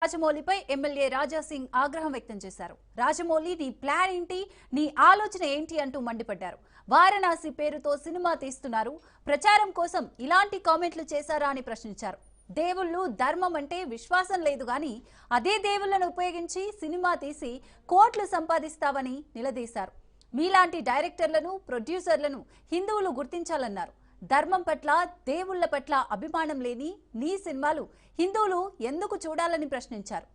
రాజమౌళిపై MLA Raja Singh ఆగ్రహం వ్యక్తం చేశారు. రాజమౌళి నీ ప్లాన్ ఏంటి, నీ ఆలోచన ఏంటి అంటూ మండిపడ్డారు. వారణాసి పేరుతో సినిమా తీస్తున్నారు, ప్రచారం కోసం ఇలాంటి కామెంట్లు చేశారా అని ప్రశ్నించారు. దేవుళ్ళు ధర్మం అంటే విశ్వాసం లేదు గాని అదే దేవుళ్లను ఉపయోగించి సినిమా తీసి కోట్లు సంపాదిస్తావని నిలదీశారు. మీలాంటి డైరెక్టర్లను, ప్రొడ్యూసర్లను హిందువులు గుర్తించాలన్నారు. ధర్మం పట్ల, దేవుళ్ల పట్ల అభిమానం లేని నీ సినిమాలు హిందువులు ఎందుకు చూడాలని ప్రశ్నించారు.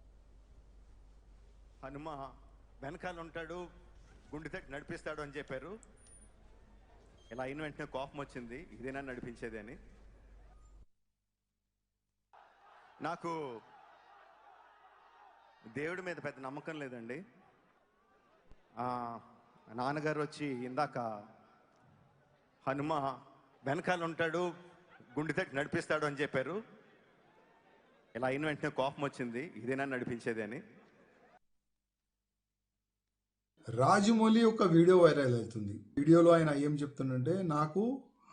హనుమ వెనకాల ఉంటాడు, గుండె తట్టి నడిపిస్తాడు అని చెప్పారు. ఇలా అయిన వెంటనే కోపం వచ్చింది, ఇదేనా నడిపించేది అని. నాకు దేవుడి మీద పెద్ద నమ్మకం లేదండి. నాన్నగారు వచ్చి ఇందాక హనుమ వెనకాల ఉంటాడు, గుండె తట్టి నడిపిస్తాడు అని చెప్పారు. ఇలా అయిన వెంటనే కోపం వచ్చింది, ఇదేనా నడిపించేది అని. రాజమౌళి ఒక వీడియో వైరల్ అవుతుంది. వీడియోలో ఆయన ఏం చెప్తుందంటే, నాకు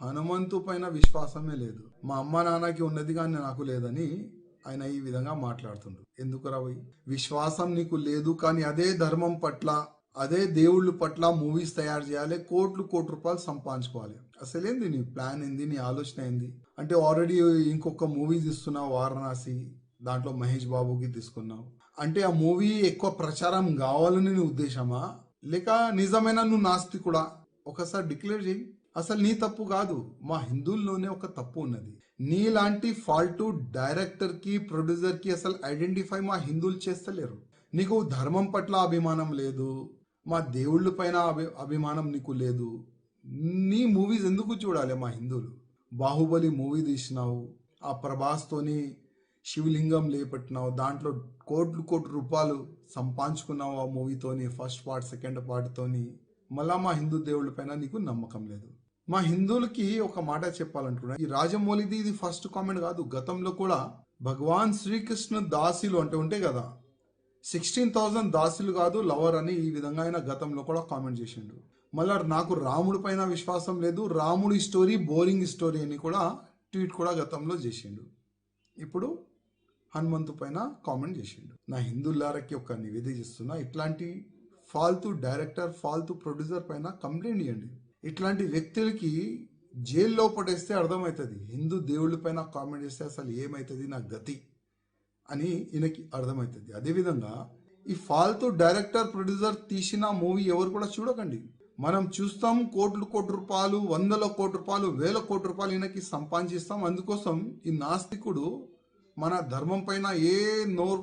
హనుమంతు పైన విశ్వాసమే లేదు, మా అమ్మ నాన్నకి ఉన్నది కానీ నాకు లేదని ఆయన ఈ విధంగా మాట్లాడుతుండ్రు. ఎందుకు రావి విశ్వాసం నీకు లేదు కానీ అదే ధర్మం పట్ల, అదే దేవుళ్ళ పట్ల మూవీస్ తయారు చేయాలి, కోట్లు రూపాయలు సంపాదించుకోవాలి. అసలేంది నీ ప్లాన్ ఏంది, నీ ఆలోచన ఏంది? అంటే ఆల్రెడీ ఇంకొక మూవీ తీస్తున్నావు వారణాసి, దాంట్లో మహేష్ బాబుకి తీసుకున్నావు. అంటే ఆ మూవీ ఎక్కువ ప్రచారం కావాలని నీ ఉద్దేశమా, లేక నిజమైన నువ్వు నాస్తికుడా? ఒకసారి డిక్లేర్ చేయి. అసలు నీ తప్పు కాదు, మా హిందువుల్లోనే ఒక తప్పు ఉన్నది. నీలాంటి ఫాల్టు డైరెక్టర్ కి, ప్రొడ్యూసర్ కి అసలు ఐడెంటిఫై మా హిందువులు చేస్తలేరు. నీకు ధర్మం పట్ల అభిమానం లేదు, మా దేవుళ్ళ పైన అభిమానం నీకు లేదు. నీ మూవీస్ ఎందుకు చూడాలి మా హిందువులు? బాహుబలి మూవీ తీసినావు, ఆ ప్రభాస్తోని శివలింగం లేపట్టినావు, దాంట్లో కోట్లు రూపాయలు సంపాదించుకున్నావు ఆ మూవీతోని, ఫస్ట్ పార్ట్ సెకండ్ పార్ట్తోని. మళ్ళా మా హిందూ దేవుళ్ళ పైన నీకు నమ్మకం లేదు. మా హిందువులకి ఒక మాట చెప్పాలంటున్నా, ఈ రాజమౌళిది ఇది ఫస్ట్ కామెంట్ కాదు. గతంలో కూడా భగవాన్ శ్రీకృష్ణ దాసులు అంటే ఉంటాయి కదా, 16,000 దాసులు కాదు లవర్ అని ఈ విధంగా ఆయన గతంలో కూడా కామెంట్ చేసిండు. మళ్ళా నాకు రాముడి పైన విశ్వాసం లేదు, రాముడి స్టోరీ బోరింగ్ స్టోరీ అని కూడా ట్వీట్ కూడా గతంలో చేసిండు. ఇప్పుడు హనుమంతు పైన కామెంట్ చేసిండు. నా హిందువులారకి ఒక నివేదిక చేస్తున్నా, ఇట్లాంటి ఫాల్తూ డైరెక్టర్, ఫాల్తూ ప్రొడ్యూసర్ పైన కంప్లైంట్ ఇవ్వండి. ఇట్లాంటి వ్యక్తులకి జైల్లో పడేస్తే అర్థమవుతుంది, హిందూ దేవుళ్ళ పైన కామెంట్ చేస్తే అసలు ఏమవుతుంది నా గతి అని ఈయనకి అర్థమవుతుంది. అదేవిధంగా ఈ ఫాల్తూ డైరెక్టర్, ప్రొడ్యూసర్ తీసిన మూవీ ఎవరు కూడా చూడకండి. మనం చూస్తాం కోట్లు రూపాయలు, 100 కోట్ల రూపాయలు, 1000 కోట్ల రూపాయలు ఈయనకి సంపాదించిస్తాం. అందుకోసం ఈ నాస్తికుడు మన ధర్మం పైన ఏ నోరు